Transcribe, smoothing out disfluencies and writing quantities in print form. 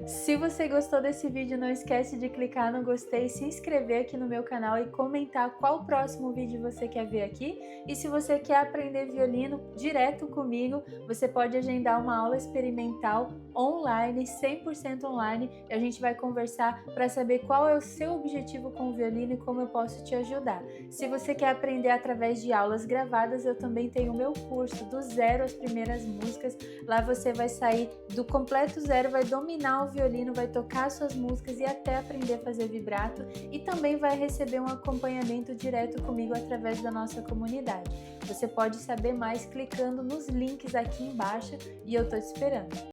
Se você gostou desse vídeo, não esquece de clicar no gostei, se inscrever aqui no meu canal e comentar qual próximo vídeo você quer ver aqui. E se você quer aprender violino direto comigo, você pode agendar uma aula experimental online, 100% online, e a gente vai conversar para saber qual é o seu objetivo com o violino e como eu posso te ajudar. Se você quer aprender através de aulas gravadas, eu também tenho o meu curso do zero às primeiras músicas. Lá você vai sair do completo zero, vai dominar o violino, vai tocar suas músicas e até aprender a fazer vibrato, e também vai receber um acompanhamento direto comigo através da nossa comunidade. Você pode saber mais clicando nos links aqui embaixo e eu tô te esperando.